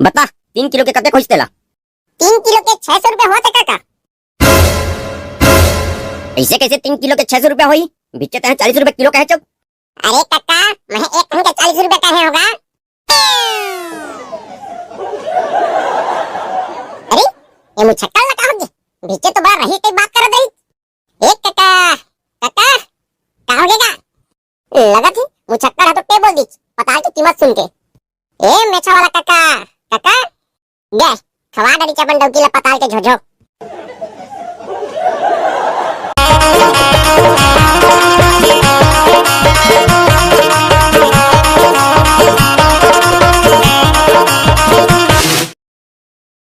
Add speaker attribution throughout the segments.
Speaker 1: बता 3 किलो के कते खोजते ला?
Speaker 2: 3 किलो के 600 रुपए होते काका।
Speaker 1: ऐसे कैसे 3 किलो के 600 रुपया हुई? बेचते हैं 40 रुपए किलो का है चुप।
Speaker 2: अरे काका मैं एक कहूँ के 40 रुपए का है होगा। अरे ये मुझक्का लगा होगी, बीचे तो बड़ा रही कई बात कर रही। एक काका काका का हो गएगा? लगा थी मुझक्का है तो पे बोल दी पता की कीमत सुन के। ए मेछा वाला काका काका दे खवा डरी चपन डौकी ला पताल के झोझो।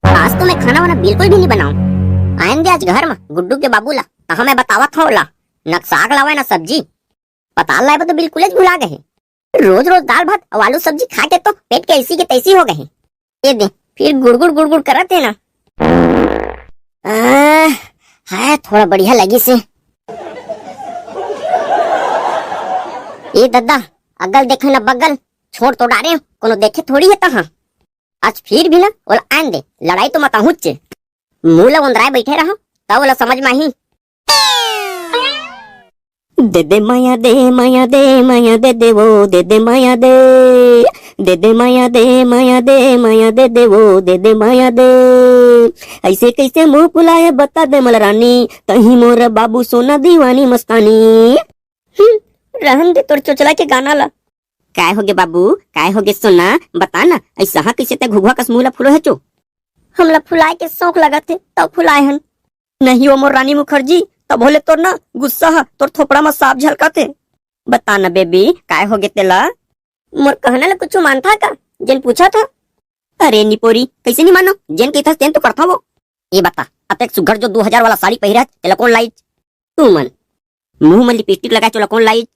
Speaker 1: आज तो मैं खाना वाना बिल्कुल भी नहीं बनाऊं। आएंगे आज घर में गुड्डू के बाबू ला कहा मैं बतावत हूँ ला न साग लावे न सब्जी पताल लाए तो बिल्कुल ही भुला गए। रोज रोज दाल भात और आलू सब्जी खा के तो पेट के ऐसी के तैसी हो गए। ये दे फिर गुड़ करत है ना। है थोड़ा बढ़िया लगी से। ये दादा अगल देखे न बगल छोड़ तो डारे कोनो देखे थोड़ी है तहाँ। आज फिर भी ना बोला आन दे लड़ाई तो मत हुच्चे मुला उंदराए बैठे रहो तब बोला समझ में ही। दे दे माया दे माया दे माया दे दे वो दे दे माया दे माया दे माया दे माया दे दे वो दे दे माया दे। ऐसे कैसे मुंह फुलाए बता दे मल रानी तही मोर बाबू सोना दीवानी मस्तानी। रहन दे तोर चोचला के गाना ला। काय होगे बाबू काय होगे सोना बता ना ऐसा कैसे ते घुघुआ कस मुला फुलो है चो। हमला फुलाए के शौक लगा थे तब फुलाए हन नहीं वो मोर रानी मुखर्जी तब बोले तोर ना गुस्सा है तोर थोपड़ा में सांप झलकाते। बता ना बेबी काय होगे तेला। मोर कहना ला कुछ मानता का जेन पूछा था। अरे निपोरी कैसे नहीं मानो जेन कहता तेन तो करता वो। ये बता अब तक सुघर जो 2000 वाला साड़ी पहिरा तेला कौन लाई? तू मन मुंह में लिपस्टिक लगा चोला कौन लाई?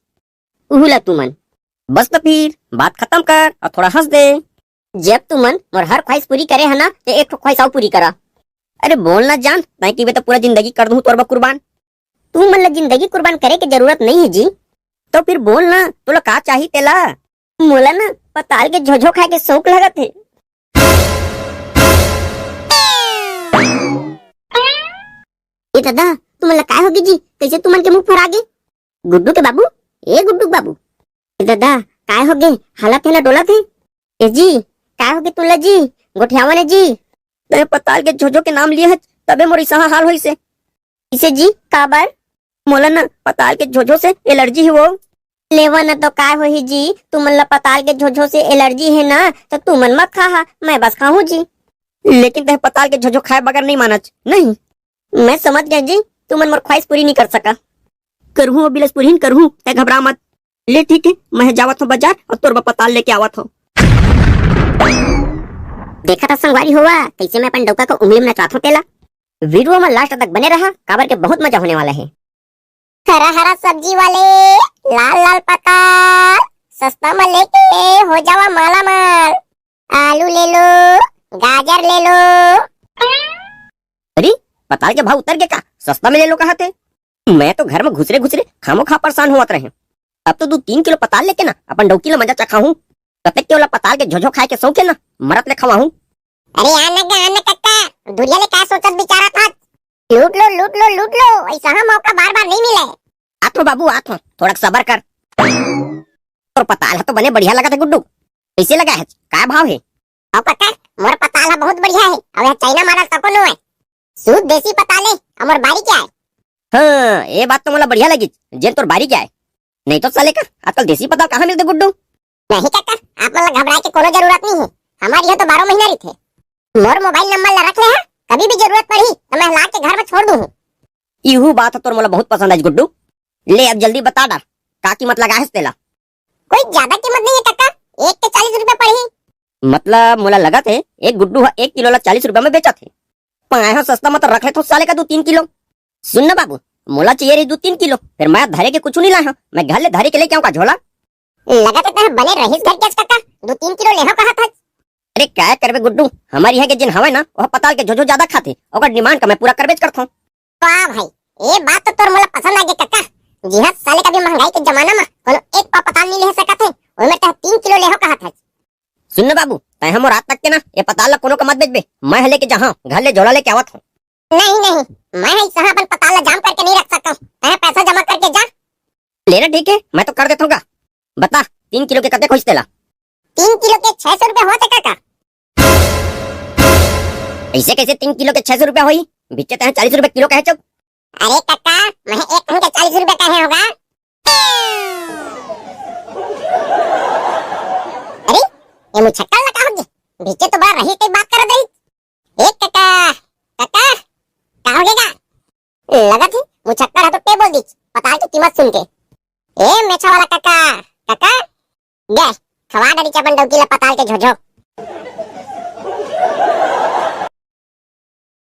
Speaker 1: उहुला तू मन। बस तो फिर बात खत्म कर और थोड़ा हंस दे। जब तू मन और हर ख्वाहिश पूरी करे है ना तो एक ख्वाहिश और पूरी करा। अरे बोल ना जान नहीं कि तो पूरा जिंदगी कर दूं तोर कुर्बान। तू मन जिंदगी कुर्बान करे की जरूरत नहीं है जी तो फिर बोल ना तोला का चाहिए तेला। मोला ना पताल के झोझो खाए के शौक लगा थे। ए दादा तुम काय होगी जी कैसे तुमन के मुंह फरा गे? गुड्डू के बाबू ए गुड्डू बाबू दादा काय हो गए हालत है ना डोला थे। ए जी काय हो गए तुला जी गोठियावा ने जी ते पताल के झोझो के नाम लिए है तबे मोर ऐसा हाल होई से। इसे जी काबर मोला ना पताल के झोझो से एलर्जी है वो। लेवा ना तो काय होही जी तुमन ला पताल के झोझो से एलर्जी है ना तो तुमन मत खा मैं बस खाऊं जी। लेकिन ते पताल के झोझो खाए बगैर नहीं मानच नहीं। मैं समझ गया जी तुमन मोर ख्वाहिश पूरी नहीं कर सका। करहूं और बिलस पूरी करहूं ते घबरा मत। ले ठीक है मैं जावत हूँ बाजार और तोर पताल लेके आवत हूँ। देखा था संगवारी हुआ कैसे मैं अपन डौका को उंगली में नचाता तेला। वीडियो में लास्ट तक बने रहा काबर के बहुत मजा होने वाला है।
Speaker 2: हरा हरा सब्जी वाले लाल लाल पताल सस्ता में लेके हो जावा माला माल। आलू ले लो गाजर ले लो।
Speaker 1: अरे पताल के भाव उतर गए का सस्ता में ले लो कहा थे। मैं तो घर में घुसरे खामो खा परेशान हुआ रहे। अब तो 2-3 किलो पताल लेके ना अपन डौकी ला मजा चखा हूँ तब के वाला पताल के झोझो खाए के शौक है ना मरत ले खवा हूँ।
Speaker 2: अरे आना कक्का दुनिया ने क्या सोचत बिचारा था। लूट लो ऐसा मौका बार बार नहीं मिले।
Speaker 1: आतो बाबू आतो थोड़ा सबर कर। और पताल है तो बने बढ़िया लगा था गुड्डू कैसे लगा है क्या भाव है?
Speaker 2: और कक्का मोर पताल बहुत बढ़िया है अब यह चाइना मॉडल तको नो है शुद्ध देसी पताल है और बारी क्या है।
Speaker 1: हाँ ये बात तो मुझे बढ़िया लगी जेन तोर बारी क्या है नहीं तो साले का आजकल देसी पताल कहाँ मिलते गुड्डू।
Speaker 2: नहीं काका आप लोग घबराए की कोनो जरूरत नहीं है हमारी यहाँ तो 12 महीना रही थे। मोर मोबाइल नंबर ला रख ले है कभी भी जरूरत पड़ी तो मैं ला के घर में छोड़ दूँ।
Speaker 1: यू बात तोर मुझे बहुत पसंद है गुड्डू। ले अब जल्दी बता डाल का कीमत लगा है तेला।
Speaker 2: कोई ज्यादा कीमत नहीं है काका एक के 40 रुपए पड़ी।
Speaker 1: मतलब मुला लगा थे एक गुड्डू 1 किलो ला 40 रुपए में बेचा थे। पाया सस्ता मत रख ले तो साले का 2-3 किलो। सुन ना बाबू मोला चाहिए रही 2-3 किलो फिर मैं धरे के कुछ नहीं लाया मैं घर ले धरे के ले क्या का झोला
Speaker 2: लगा तो बने रहीस घर के काका 2-3 किलो ले कहा था।
Speaker 1: अरे क्या करबे गुड्डू हमारी यहाँ के जिन हवे ना वह पताल के झोझो ज्यादा खाते और डिमांड का मैं पूरा करबेज करता हूँ।
Speaker 2: वाह भाई ये बात तो तोर मोला पसंद आ गई काका। जी हाँ साले कभी महंगाई के जमाना में कोनो एक पा पताल नहीं ले सकत है ओमे तो 3 किलो ले कहा था।
Speaker 1: सुन न बाबू, तय हम रात तक के ना ये पताल ला कोनो का मत बेचबे। मैं हले के जहां घर ले झोला लेके आवत हूं।
Speaker 2: नहीं नहीं, मैं इस अपन पताल ला जाम करके नहीं रख सकता हूँ। तय पैसा जमा करके जा।
Speaker 1: लेना ठीक है, मैं तो कर देता हूँ। बता 3 किलो के कते खोजते ला?
Speaker 2: 3 किलो के 600 रुपए होते काका।
Speaker 1: ऐसे कैसे 3 किलो के 600 रुपया होई? बिचे तय 40 रुपए किलो कहे चुप।
Speaker 2: अरे काका, मैं एक कहूँ के 40 रुपए कहे होगा। अरे ये मुछक्कल लगा होगी, बीचे तो बड़ा रही कई बात कर रही। एक काका काका का हो गया? लगा थी मुछक्कल है तो टे बोल दी पताल की कीमत सुन के। ए मेछा वाला काका काका, गए खवा डरी चपन डौकी ला पताल के झोझो।